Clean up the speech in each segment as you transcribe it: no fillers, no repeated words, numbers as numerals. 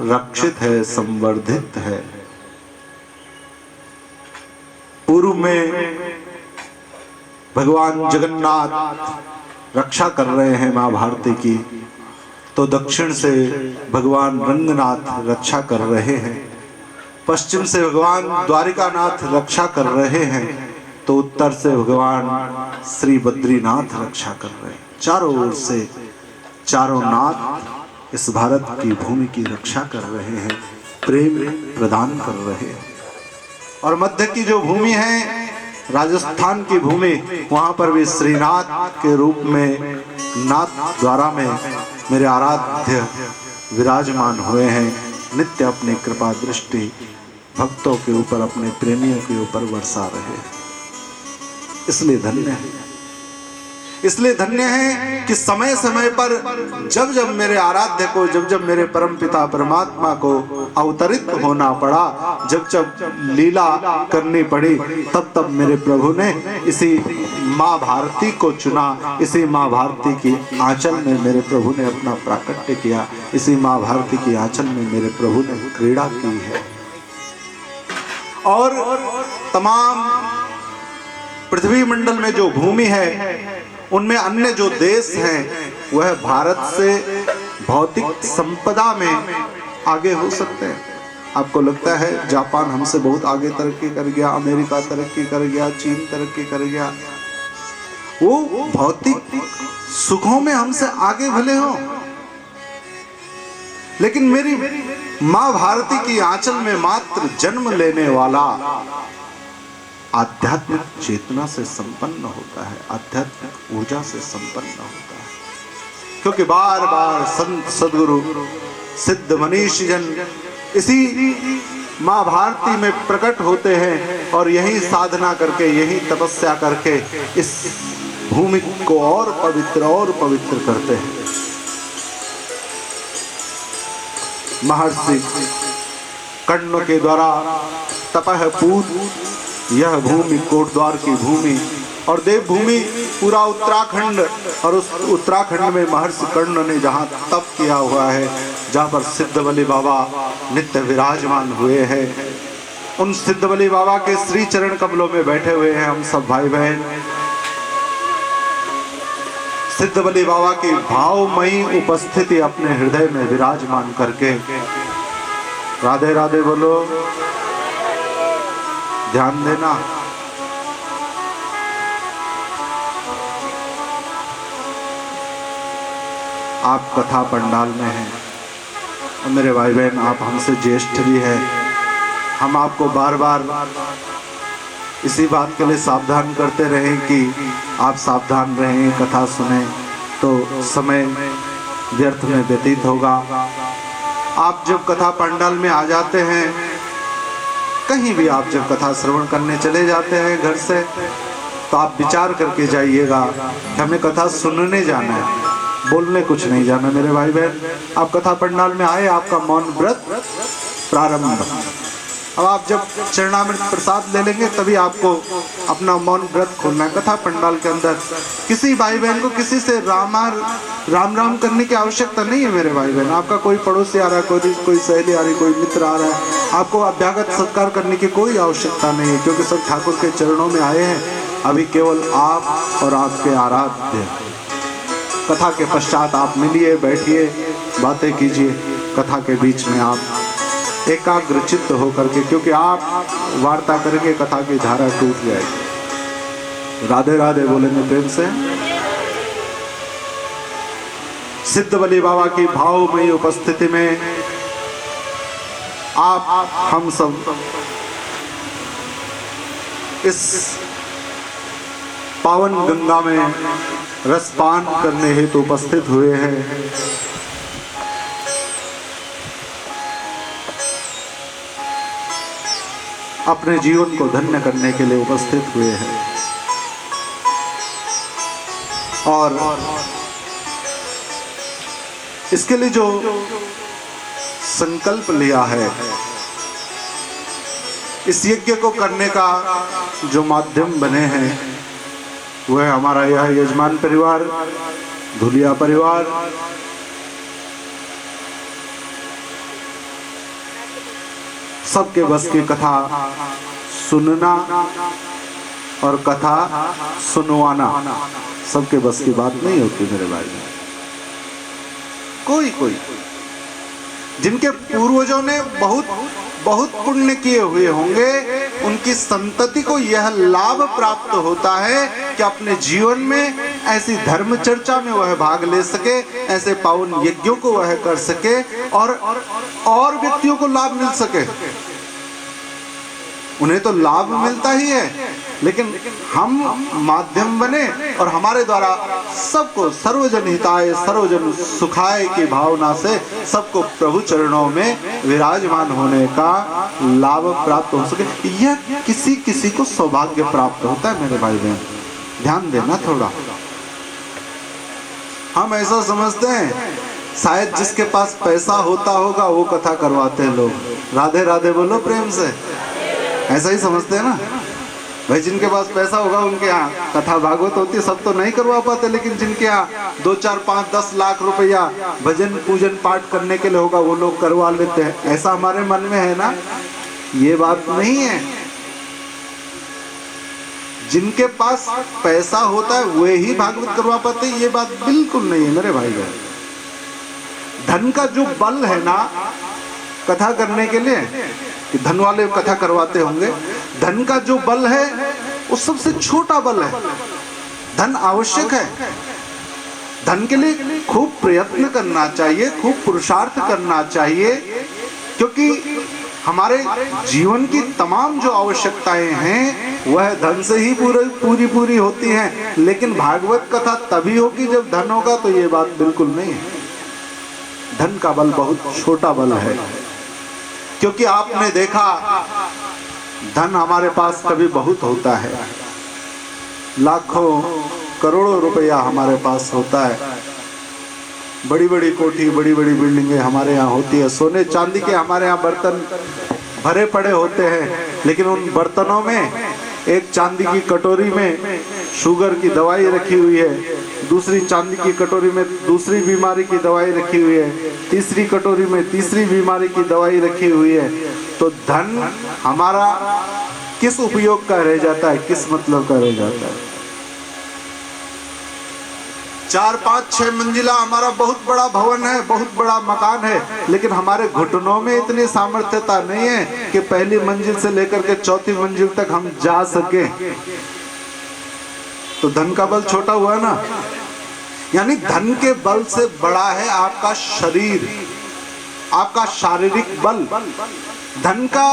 रक्षित है, संवर्धित है। पूर्व में भगवान जगन्नाथ रक्षा कर रहे हैं मां भारती की, तो दक्षिण से भगवान रंगनाथ रक्षा कर रहे हैं, पश्चिम से भगवान द्वारिकानाथ रक्षा कर रहे हैं, तो उत्तर से भगवान श्री बद्रीनाथ रक्षा कर रहे हैं। चारों ओर से चारों नाथ इस भारत की भूमि की रक्षा कर रहे हैं, प्रेम प्रदान कर रहे हैं। और मध्य की जो भूमि है राजस्थान की भूमि, वहां पर भी श्रीनाथ के रूप में नाथ द्वारा में मेरे आराध्य विराजमान हुए हैं। नित्य अपनी कृपा दृष्टि भक्तों के ऊपर, अपने प्रेमियों के ऊपर बरसा रहे हैं। इसलिए धन्य है, इसलिए धन्य है कि समय समय पर जब जब मेरे आराध्य को, जब जब मेरे परम पिता परमात्मा को अवतरित होना पड़ा, जब जब लीला करनी पड़ी, तब तब मेरे प्रभु ने इसी माँ भारती को चुना। इसी माँ भारती की आंचल में मेरे प्रभु ने अपना प्राकट्य किया। इसी माँ भारती की आंचल में मेरे प्रभु ने क्रीड़ा की है। और तमाम पृथ्वी मंडल में जो भूमि है, उनमें अन्य जो देश हैं वह भारत से भौतिक संपदा में आगे हो सकते हैं। आपको लगता है जापान हमसे बहुत आगे तरक्की कर गया, अमेरिका तरक्की कर गया, चीन तरक्की कर गया, वो भौतिक सुखों में हमसे आगे भले हो, लेकिन मेरी मां भारती की आंचल में मात्र जन्म लेने वाला आध्यात्मिक चेतना से संपन्न होता है, आध्यात्मिक ऊर्जा से संपन्न होता है। क्योंकि बार बार संत सद्गुरु सिद्ध मनीष जन इसी मां भारती में प्रकट होते हैं और यही साधना करके, यही तपस्या करके इस भूमि को और पवित्र करते हैं। महर्षि कर्ण के द्वारा तपह पूत यह भूमि कोटद्वार की भूमि और देवभूमि पूरा उत्तराखंड, और उस उत्तराखंड में महर्षि कर्ण ने जहाँ तप किया हुआ है, जहाँ पर सिद्धबली बाबा नित्य विराजमान हुए हैं, उन सिद्धबली बाबा के श्री चरण कमलों में बैठे हुए हैं हम सब भाई बहन। सिद्धबली बाबा की भावमयी उपस्थिति अपने हृदय में विराजमान करके राधे राधे बोलो, ध्यान देना। आप कथा पंडाल में हैं और मेरे भाई बहन आप हमसे ज्येष्ठ भी हैं। हम आपको बार बार इसी बात के लिए सावधान करते रहें कि आप सावधान रहें, कथा सुने तो समय व्यर्थ में व्यतीत होगा। आप जब कथा पंडाल में आ जाते हैं, कहीं भी आप जब कथा श्रवण करने चले जाते हैं घर से, तो आप विचार करके जाइएगा कि हमें कथा सुनने जाना है, बोलने कुछ नहीं जाना। मेरे भाई बहन, आप कथा पंडाल में आए, आपका मौन व्रत प्रारंभ। अब आप जब चरणामृत प्रसाद ले लेंगे तभी आपको अपना मौन व्रत खोलना है। कथा पंडाल के अंदर किसी भाई बहन को किसी से राम राम करने की आवश्यकता नहीं है। मेरे भाई बहन, आपका कोई पड़ोसी आ रहा है, कोई सहेली आ रही, कोई मित्र आ रहा है, आपको अभ्यागत सत्कार करने की कोई आवश्यकता नहीं है, क्योंकि सब ठाकुर के चरणों में आए हैं। अभी केवल आप और आपके आराध्य। कथा के पश्चात आप मिलिए, बैठिए, बातें कीजिए, कथा के बीच में आप एकाग्र चित्त होकर के, क्योंकि आप वार्ता करके कथा की धारा टूट जाएगी। राधे राधे बोलेंगे प्रेम से। सिद्धबली बाबा की भावमयी उपस्थिति में आप हम सब इस पावन गंगा में रसपान करने हेतु उपस्थित हुए हैं। अपने जीवन को धन्य करने के लिए उपस्थित हुए हैं। और इसके लिए जो संकल्प लिया है, इस यज्ञ को करने का जो माध्यम बने हैं, वह हमारा यह यजमान परिवार, धुलिया परिवार, सबके बस की कथा सुनना और कथा सुनवाना सबके बस की बात नहीं होती मेरे भाई। कोई जिनके पूर्वजों ने बहुत बहुत पुण्य किए हुए होंगे, उनकी संतति को यह लाभ प्राप्त होता है कि अपने जीवन में ऐसी धर्म चर्चा में वह भाग ले सके, ऐसे पावन यज्ञों को वह कर सके और व्यक्तियों को लाभ मिल सके। उन्हें तो लाभ मिलता ही है, लेकिन हम माध्यम बने और हमारे द्वारा सबको सर्वजन हिताय सर्वजन सुखाय की भावना से सबको प्रभु चरणों में विराजमान होने का लाभ प्राप्त हो सके। यह किसी किसी को सौभाग्य प्राप्त होता है मेरे भाई बहन, ध्यान देना थोड़ा। हम ऐसा समझते हैं शायद जिसके पास पैसा होता होगा वो कथा करवाते हैं लोग। राधे राधे बोलो प्रेम से, ऐसा ही समझते हैं ना भाई। जिनके पास पैसा होगा उनके यहाँ कथा भागवत होती है, सब तो नहीं करवा पाते, लेकिन जिनके यहाँ 2, 4, 5, 10 लाख रुपया भजन पूजन पाठ करने के लिए होगा वो लोग करवा लेते हैं। ऐसा हमारे मन में है ना, ये बात नहीं है। जिनके पास पैसा होता है वे ही भागवत करवा पाते, ये बात बिल्कुल नहीं है मेरे भाई बहन। धन का जो बल है ना कथा करने के लिए, कि धन वाले कथा करवाते होंगे, धन का जो बल है वो सबसे छोटा बल है। धन आवश्यक है, धन के लिए खूब प्रयत्न करना चाहिए, खूब पुरुषार्थ करना चाहिए, क्योंकि हमारे जीवन की तमाम जो आवश्यकताएं हैं वह धन से ही पूरी होती हैं। लेकिन भागवत कथा तभी होगी जब धन होगा, तो ये बात बिल्कुल नहीं है। धन का बल बहुत छोटा बल है, क्योंकि आपने देखा धन हमारे पास कभी बहुत होता है, लाखों करोड़ों रुपया हमारे पास होता है, बड़ी बड़ी कोठी बड़ी बड़ी बिल्डिंगें हमारे यहाँ होती है, सोने चांदी के हमारे यहाँ बर्तन भरे पड़े होते हैं, लेकिन उन बर्तनों में एक चांदी की कटोरी में शुगर की दवाई रखी हुई है, दूसरी चांदी की कटोरी में दूसरी बीमारी की दवाई रखी हुई है, तीसरी कटोरी में तीसरी बीमारी की दवाई रखी हुई है। तो धन हमारा किस उपयोग का रह जाता है, किस मतलब का रह जाता है। 4, 5, 6 मंजिला हमारा बहुत बड़ा भवन है, बहुत बड़ा मकान है, लेकिन हमारे घुटनों में इतनी सामर्थ्यता नहीं है कि पहली मंजिल से लेकर के चौथी मंजिल तक हम जा सके। तो धन का बल छोटा हुआ ना, यानी धन के बल से बड़ा है आपका शरीर, आपका शारीरिक बल। धन का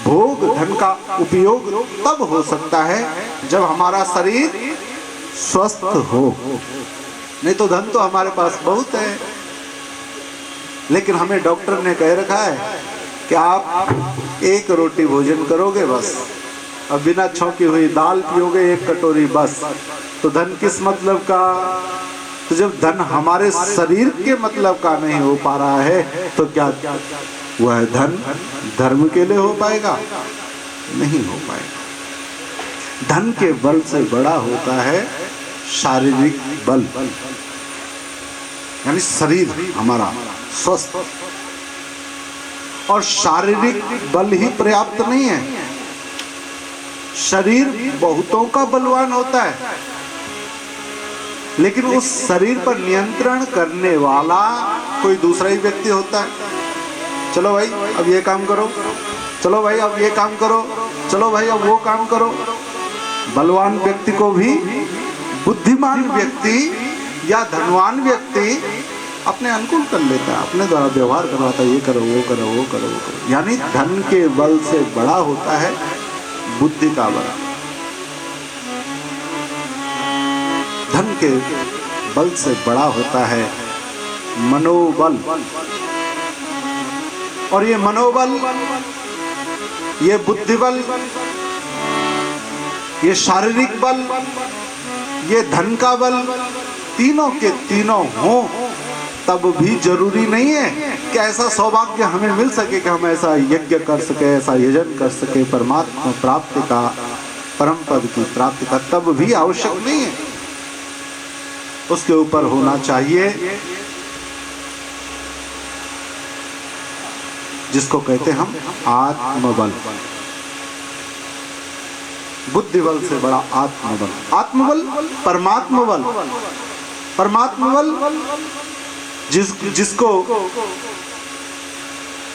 भोग, धन का उपयोग तब हो सकता है जब हमारा शरीर स्वस्थ हो, नहीं तो धन तो हमारे पास बहुत है। लेकिन हमें डॉक्टर ने कह रखा है कि आप 1 रोटी भोजन करोगे बस, अब बिना छौंकी हुई दाल पियोगे 1 कटोरी बस। तो धन किस मतलब का? तो जब धन हमारे शरीर के मतलब का नहीं हो पा रहा है, तो क्या वह धन धर्म के लिए हो पाएगा? नहीं हो पाएगा। धन के बल से बड़ा होता है शारीरिक बल, यानी शरीर हमारा स्वस्थ। और शारीरिक बल ही पर्याप्त नहीं है, शरीर बहुतों का बलवान होता है, लेकिन उस शरीर पर नियंत्रण करने वाला कोई दूसरा ही व्यक्ति होता है। चलो भाई अब ये काम करो, चलो भाई अब ये काम करो, चलो भाई अब वो काम करो। बलवान व्यक्ति को भी बुद्धिमान व्यक्ति या धनवान व्यक्ति अपने अनुकूल कर लेता है, अपने द्वारा व्यवहार करवाता है, ये करो वो करो वो करो वो करो। यानी धन के बल से बड़ा होता है बुद्धि का बल। धन के बल से बड़ा होता है मनोबल। और ये मनोबल, ये बुद्धिबल, ये शारीरिक बल, ये धन का बल, तीनों के तीनों हों तब भी जरूरी नहीं है कि ऐसा सौभाग्य हमें मिल सके कि हम ऐसा यज्ञ कर सके, ऐसा यजन कर सके परमात्मा प्राप्ति का, परम पद की प्राप्ति का, तब भी आवश्यक नहीं है। उसके ऊपर होना चाहिए जिसको कहते हम आत्मबल। बुद्धि बल से बड़ा आत्मबल। आत्मबल परमात्मा बल। परमात्मा बल जिसको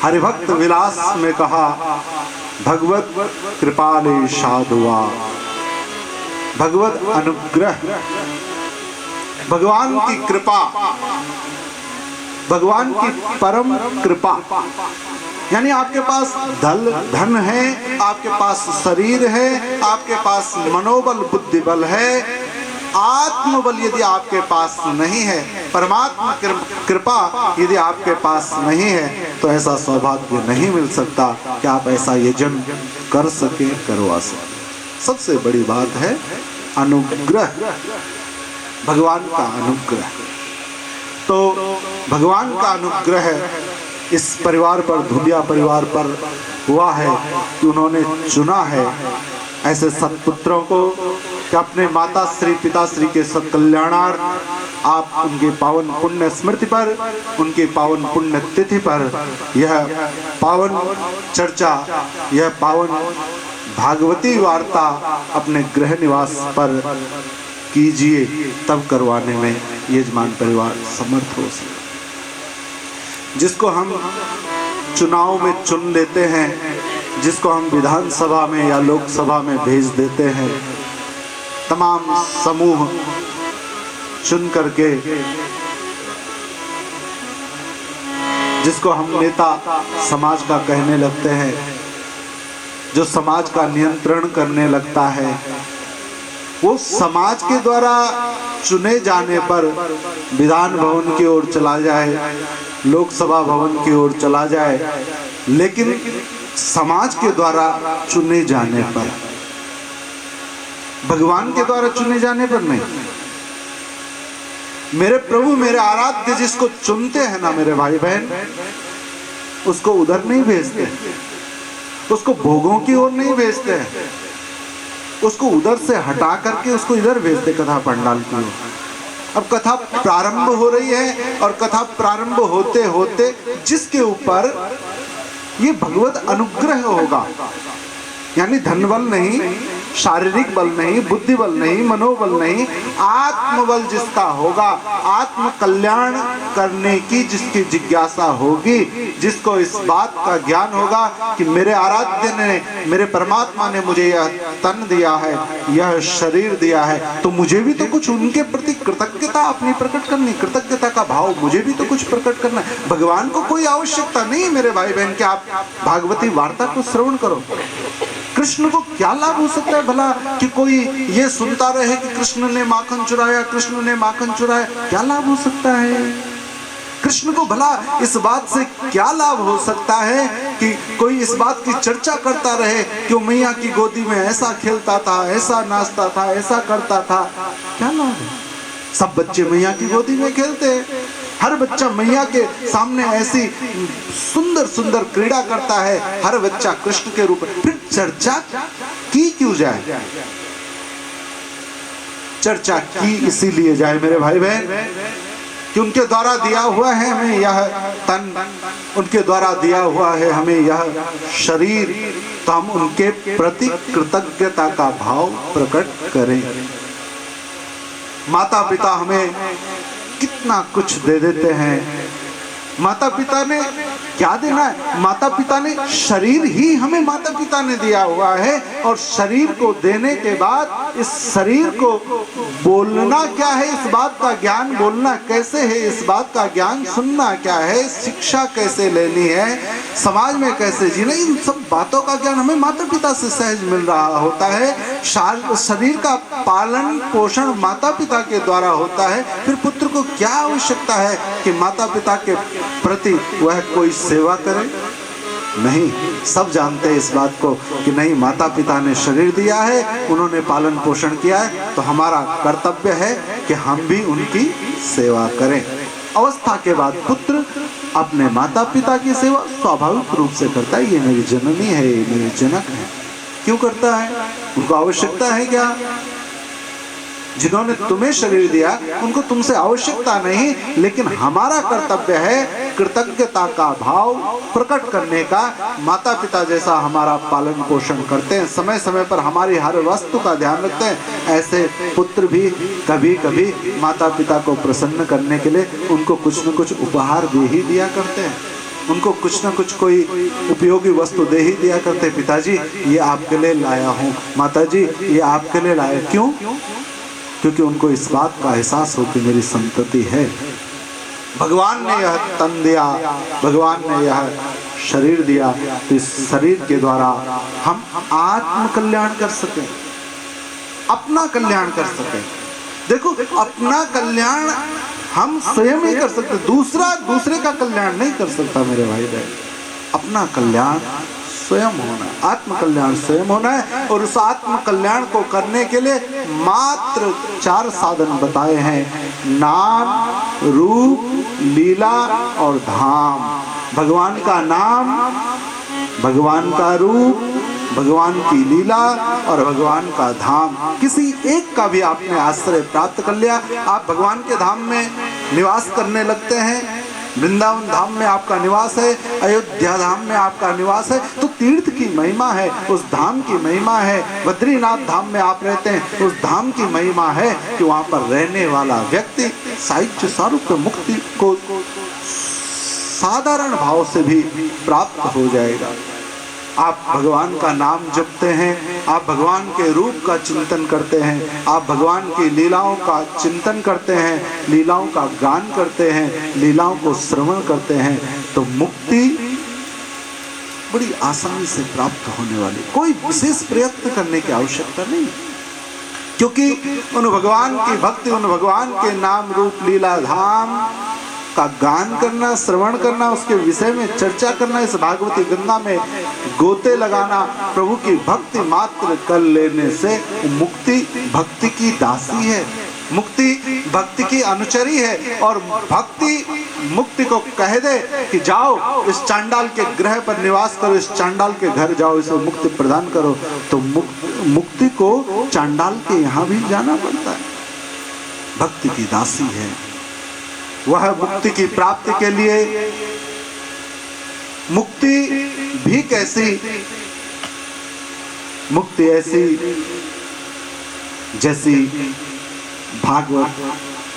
हरिभक्त विलास में कहा, भगवत कृपाले साधुआ, भगवत अनुग्रह, भगवान की कृपा, भगवान की परम कृपा। यानी आपके पास धन है, आपके पास शरीर है, आपके पास मनोबल बुद्धि बल है, आत्मबल यदि आपके पास नहीं है, परमात्मा कृपा यदि आपके पास नहीं है, तो ऐसा सौभाग्य नहीं मिल सकता कि आप ऐसा यजन कर सके, करवा सके। सबसे बड़ी बात है अनुग्रह, भगवान का अनुग्रह। तो भगवान का अनुग्रह इस परिवार पर, धुलिया परिवार पर हुआ है कि उन्होंने चुना है ऐसे सत्पुत्रों को कि अपने माता श्री पिता श्री के सत्कल्याणार्थ आप उनकी पावन पुण्य स्मृति पर, उनकी पावन पुण्य तिथि पर यह पावन चर्चा, यह पावन भागवती वार्ता अपने गृह निवास पर कीजिए, तब करवाने में यजमान परिवार समर्थ हो सके। जिसको हम चुनाव में चुन लेते हैं, जिसको हम विधानसभा में या लोकसभा में भेज देते हैं, तमाम समूह चुन करके जिसको हम नेता समाज का कहने लगते हैं, जो समाज का नियंत्रण करने लगता है, वो समाज के द्वारा चुने जाने पर विधान भवन की ओर चला जाए, लोकसभा भवन की ओर चला जाए, लेकिन समाज के द्वारा चुने जाने पर, भगवान के द्वारा चुने जाने पर नहीं। मेरे प्रभु, मेरे आराध्य जिसको चुनते हैं ना मेरे भाई बहन, उसको उधर नहीं भेजते, उसको भोगों की ओर नहीं भेजते हैं, उसको उधर से हटा करके उसको इधर भेजते कथा पंडाल की ओर। अब कथा प्रारंभ हो रही है और कथा प्रारंभ होते होते जिसके ऊपर ये भगवत अनुग्रह होगा, यानी धन बल नहीं, शारीरिक बल नहीं, बुद्धि बल नहीं, मनोबल नहीं, आत्मबल जिसका होगा, आत्म कल्याण करने की जिसकी जिज्ञासा होगी, जिसको इस बात का ज्ञान होगा कि मेरे आराध्य ने, मेरे परमात्मा ने मुझे यह तन दिया है, यह शरीर दिया है, तो मुझे भी तो कुछ उनके प्रति कृतज्ञता अपनी प्रकट करनी, कृतज्ञता का भाव मुझे भी तो कुछ प्रकट करना है। भगवान को कोई आवश्यकता नहीं मेरे भाई बहन कि आप भागवती वार्ता को श्रवण करो। कृष्ण को क्या लाभ हो सकता है भला कि कोई ये सुनता रहे कि कृष्ण ने माखन चुराया, कृष्ण ने माखन चुराया, क्या लाभ हो सकता है? कृष्ण को भला इस बात से क्या लाभ हो सकता है कि कोई इस बात की चर्चा करता रहे कि वो मैया की गोदी में ऐसा खेलता था, ऐसा नाचता था, ऐसा करता था? क्या लाभ है? सब बच्चे मैया की गोदी में खेलते हैं, हर बच्चा मैया के सामने ऐसी सुंदर सुंदर क्रीड़ा करता है, हर बच्चा कृष्ण के रूप में। फिर चर्चा की क्यों जाए? चर्चा की इसीलिए जाए मेरे भाई बहन कि उनके द्वारा दिया हुआ है हमें यह तन, उनके द्वारा दिया हुआ है हमें यह शरीर, तो हम उनके प्रति कृतज्ञता का भाव प्रकट करें। माता पिता हमें कितना कुछ दे देते हैं, माता पिता ने क्या देना है? माता पिता ने शरीर ही हमें माता पिता ने दिया हुआ है, और शरीर को देने के बाद इस शरीर को बोलना क्या है, इस बात का ज्ञान, बोलना कैसे है इस बात का ज्ञान, सुनना क्या है, शिक्षा कैसे लेनी है, समाज में कैसे जीना, इन सब बातों का ज्ञान हमें माता पिता से सहज मिल रहा होता है। शरीर का पालन पोषण माता पिता के द्वारा होता है। फिर पुत्र को क्या आवश्यकता है कि माता पिता के प्रति वह कोई सेवा करे? नहीं, सब जानते हैं इस बात को कि नहीं, माता पिता ने शरीर दिया है, उन्होंने पालन पोषण किया है, तो हमारा कर्तव्य है कि हम भी उनकी सेवा करें। अवस्था के बाद पुत्र अपने माता पिता की सेवा स्वाभाविक रूप से करता है। ये मेरी जननी है, ये मेरे जनक है। क्यों करता है? उनको आवश्यकता है क्या? जिन्होंने तुम्हें शरीर दिया उनको तुमसे आवश्यकता नहीं, लेकिन हमारा कर्तव्य है कृतज्ञता का भाव प्रकट करने का। माता पिता जैसा हमारा पालन पोषण करते हैं, समय समय पर हमारी हर वस्तु का ध्यान रखते हैं, ऐसे पुत्र भी कभी कभी माता पिता को प्रसन्न करने के लिए उनको कुछ न कुछ उपहार दे ही दिया करते हैं, उनको कुछ ना कुछ कोई उपयोगी वस्तु दे ही दिया करते। पिताजी ये आपके लिए लाया हूँ, माताजी ये आपके लिए लाया। क्यों? क्योंकि उनको इस बात का एहसास हो कि मेरी संतति है, भगवान ने यह तन दिया, भगवान ने यह शरीर दिया, तो इस शरीर के द्वारा हम आत्म कल्याण कर सकें, अपना कल्याण कर सकें। देखो, अपना कल्याण हम स्वयं ही कर सकते, दूसरे का कल्याण नहीं कर सकता मेरे भाई बहन। अपना कल्याण स्वयं होना है, आत्म कल्याण स्वयं होना है। और उस आत्म कल्याण को करने के लिए मात्र 4 साधन बताए हैं, नाम, रूप, लीला और धाम। भगवान का नाम, भगवान का रूप, भगवान की लीला और भगवान का धाम, किसी एक का भी आपने आश्रय प्राप्त कर लिया, आप भगवान के धाम में निवास करने लगते हैं। वृंदावन धाम में आपका निवास है, अयोध्या धाम में आपका निवास है, तो तीर्थ की महिमा है, उस धाम की महिमा है। बद्रीनाथ धाम में आप रहते हैं, उस धाम की महिमा है कि वहाँ पर रहने वाला व्यक्ति साहित्य स्वरूप मुक्ति को साधारण भाव से भी प्राप्त हो जाएगा। आप भगवान का नाम जपते हैं, आप भगवान के रूप का चिंतन करते हैं, आप भगवान की लीलाओं का चिंतन करते हैं, लीलाओं का गान करते हैं, लीलाओं को श्रवण करते हैं, तो मुक्ति बड़ी आसानी से प्राप्त होने वाली, कोई विशेष प्रयत्न करने की आवश्यकता नहीं। क्योंकि उन भगवान की भक्ति, उन भगवान के नाम रूप लीला धाम का गान करना, श्रवण करना, उसके विषय में चर्चा करना, इस भागवती गंगा में गोते लगाना, प्रभु की भक्ति मात्र कर लेने से मुक्ति भक्ति की दासी है, मुक्ति भक्ति की अनुचरी है। और भक्ति मुक्ति को कह दे कि जाओ इस चांडाल के ग्रह पर निवास करो, इस चांडाल के घर जाओ, इसे मुक्ति प्रदान करो, तो मुक्ति को चांडाल के यहाँ भी जाना पड़ता है। भक्ति की दासी है वह। मुक्ति की प्राप्ति के लिए मुक्ति भी कैसी, मुक्ति ऐसी जैसी भागवत